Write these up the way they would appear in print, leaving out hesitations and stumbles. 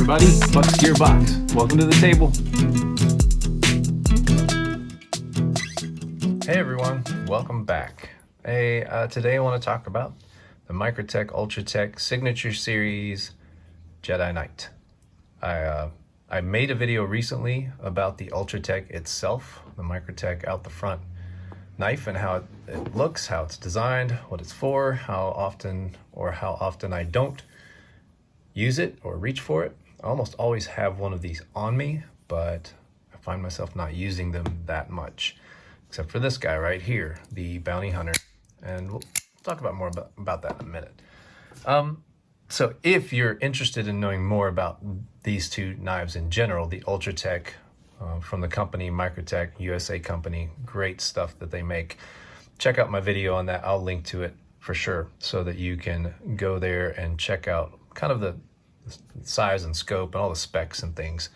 everybody, BUCKSGEARBOX. Welcome to the table. Hey everyone, welcome back. Hey, today I want to talk about the Microtech Ultratech Signature Series Jedi Knight. I made a video recently about the Ultratech itself, the Microtech out the front knife, and how it looks, how it's designed, what it's for, how often I don't use it or reach for it. I almost always have one of these on me, but I find myself not using them that much, except for this guy right here, the Bounty Hunter, and we'll talk about more about that in a minute. So if you're interested in knowing more about these two knives in general, the Ultratech from the company Microtech, USA company, great stuff that they make, check out my video on that. I'll link to it for sure so that you can go there and check out kind of the size and scope and all the specs and things.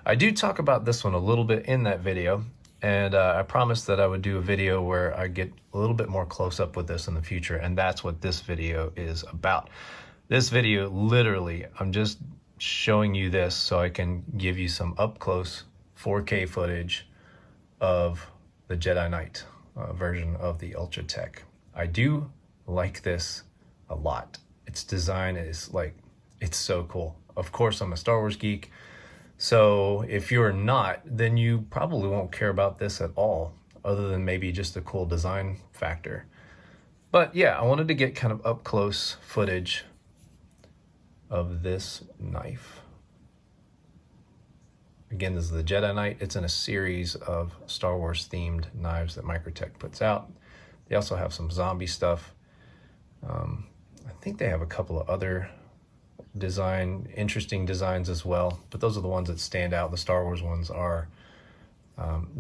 I do talk about this one a little bit in that video, and I promised that I would do a video where I get a little bit more close up with this in the future, and that's what this video is about. This video, literally, I'm just showing you this so I can give you some up close 4K footage of the Jedi Knight version of the Ultratech. I do like this a lot. Its design is like, it's so cool. Of course, I'm a Star Wars geek, so if you're not, then you probably won't care about this at all, other than maybe just the cool design factor. But yeah, I wanted to get kind of up close footage of this knife. Again, this is the Jedi Knight. It's in a series of Star Wars themed knives that Microtech puts out. They also have some zombie stuff. I think they have a couple of other interesting designs as well, but those are the ones that stand out. The Star Wars ones are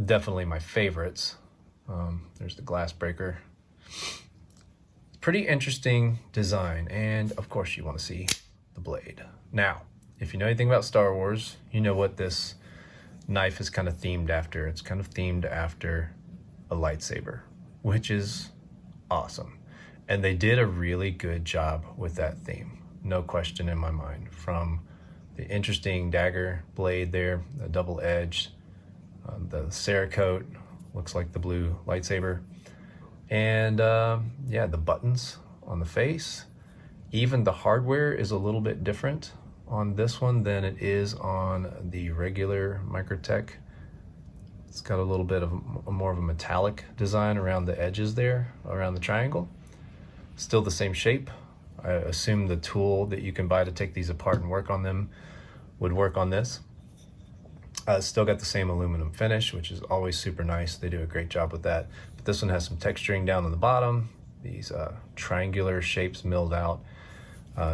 definitely my favorites. There's the glass breaker. Pretty interesting design, and of course you want to see the blade. Now, if you know anything about Star Wars, you know what this knife is kind of themed after. It's kind of themed after a lightsaber, which is awesome. And they did a really good job with that theme. No question in my mind. From the interesting dagger blade there, the double-edged, the Cerakote, looks like the blue lightsaber. And yeah, the buttons on the face. Even the hardware is a little bit different on this one than it is on the regular Microtech. It's got a little bit of more of a metallic design around the edges there, around the triangle. Still the same shape. I assume the tool that you can buy to take these apart and work on them would work on this. Still got the same aluminum finish, which is always super nice. They do a great job with that. But this one has some texturing down on the bottom. These triangular shapes milled out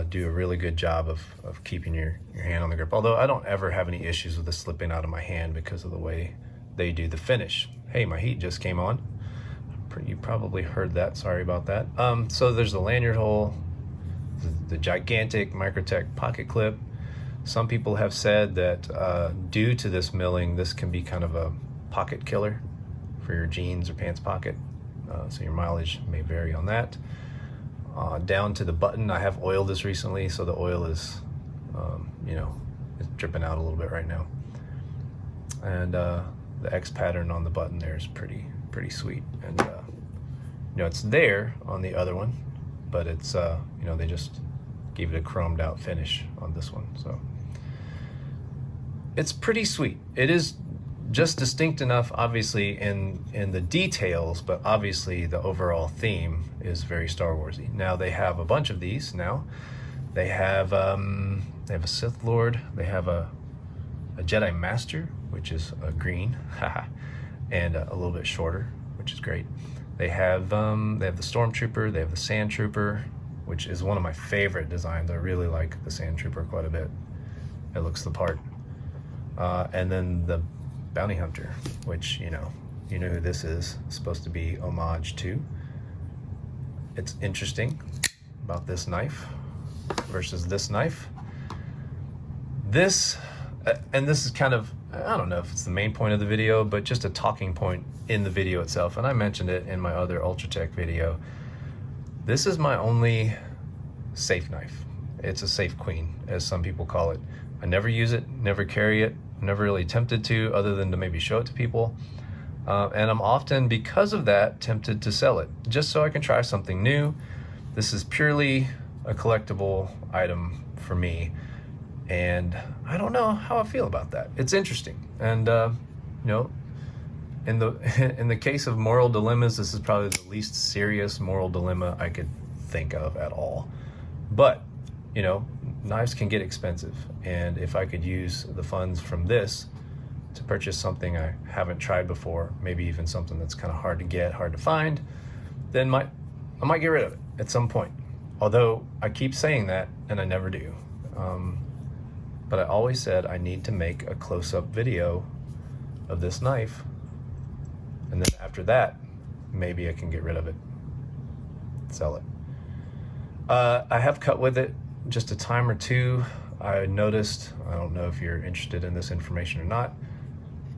do a really good job of keeping your hand on the grip. Although I don't ever have any issues with this slipping out of my hand because of the way they do the finish. Hey, my heat just came on. You probably heard that, sorry about that. So there's the lanyard hole, the gigantic Microtech pocket clip. Some people have said that due to this milling, this can be kind of a pocket killer for your jeans or pants pocket. So your mileage may vary on that. Down to the button, I have oiled this recently, so the oil is, you know, it's dripping out a little bit right now. And the X pattern on the button there is pretty sweet. And you know, it's there on the other one, but it's you know, they just gave it a chromed out finish on this one, so it's pretty sweet. It is just distinct enough, obviously, in the details, but obviously the overall theme is very Star Warsy. Now they have a bunch of these now. They have a Sith Lord. They have a Jedi Master, which is a green, and a little bit shorter, which is great. They have the Stormtrooper. They have the Sand Trooper, which is one of my favorite designs. I really like the Sand Trooper quite a bit. It looks the part. And then the Bounty Hunter, which, you know who this is, supposed to be homage to. It's interesting about this knife versus this knife. This, and this is kind of, I don't know if it's the main point of the video, but just a talking point in the video itself. And I mentioned it in my other Ultratech video. This is my only safe knife. It's a safe queen, as some people call it. I never use it, never carry it, never really tempted to, other than to maybe show it to people. And I'm often, because of that, tempted to sell it, just so I can try something new. This is purely a collectible item for me, and I don't know how I feel about that. It's interesting, and you know, in the case of moral dilemmas, this is probably the least serious moral dilemma I could think of at all. But you know, knives can get expensive, and if I could use the funds from this to purchase something I haven't tried before, maybe even something that's kind of hard to get, hard to find, then I might get rid of it at some point. Although I keep saying that and I never do. But I always said I need to make a close-up video of this knife, and then after that, maybe I can get rid of it, sell it. I have cut with it just a time or two. I noticed, I don't know if you're interested in this information or not,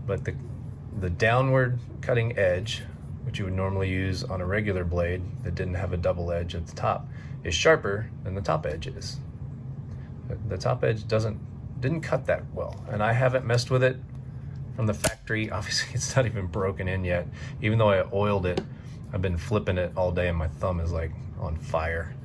but the downward cutting edge, which you would normally use on a regular blade that didn't have a double edge at the top, is sharper than the top edge is. The top edge didn't cut that well, and I haven't messed with it from the factory. Obviously, it's not even broken in yet. Even though I oiled it, I've been flipping it all day, and my thumb is like on fire.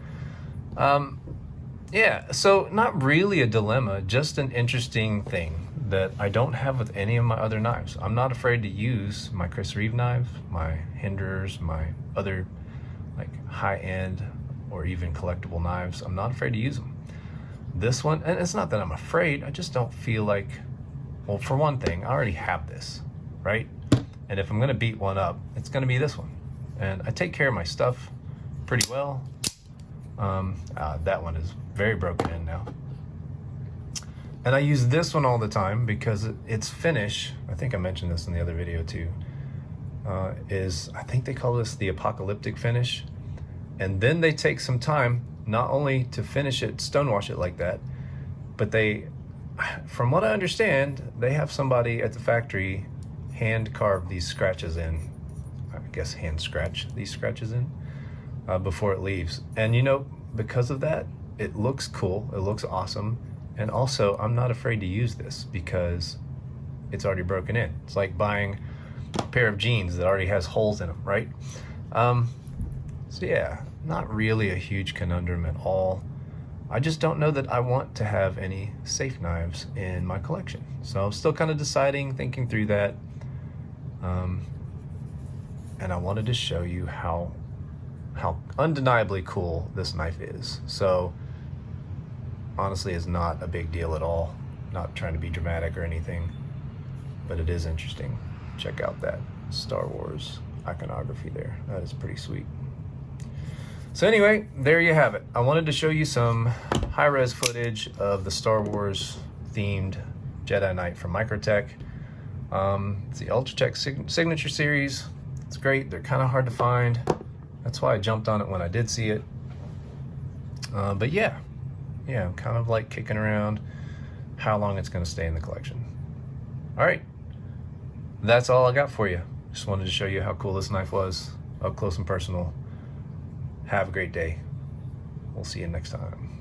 Yeah, so not really a dilemma, just an interesting thing that I don't have with any of my other knives. I'm not afraid to use my Chris Reeve knives, my Hinderers, my other like high-end or even collectible knives. I'm not afraid to use them. This one, and it's not that I'm afraid, I just don't feel like, well, for one thing, I already have this, right? And if I'm gonna beat one up, it's gonna be this one. And I take care of my stuff pretty well. That one is very broken in now. And I use this one all the time because its finish, I think I mentioned this in the other video too, is, I think they call this the apocalyptic finish. And then they take some time not only to finish it, stonewash it like that, but they, from what I understand, they have somebody at the factory hand carve these scratches in, I guess hand scratch these scratches in before it leaves. And you know, because of that, it looks cool, it looks awesome. And also, I'm not afraid to use this because it's already broken in. It's like buying a pair of jeans that already has holes in them, right? So yeah, not really a huge conundrum at all. I just don't know that I want to have any safe knives in my collection. So I'm still kind of deciding, thinking through that. And I wanted to show you how undeniably cool this knife is. So honestly, it's not a big deal at all. Not trying to be dramatic or anything, but it is interesting. Check out that Star Wars iconography there. That is pretty sweet. So anyway, there you have it. I wanted to show you some high-res footage of the Star Wars themed Jedi Knight from Microtech. It's the Ultratech Signature Series. It's great. They're kind of hard to find. That's why I jumped on it when I did see it. But yeah, I'm kind of like kicking around how long it's going to stay in the collection. All right, that's all I got for you. Just wanted to show you how cool this knife was, up close and personal. Have a great day. We'll see you next time.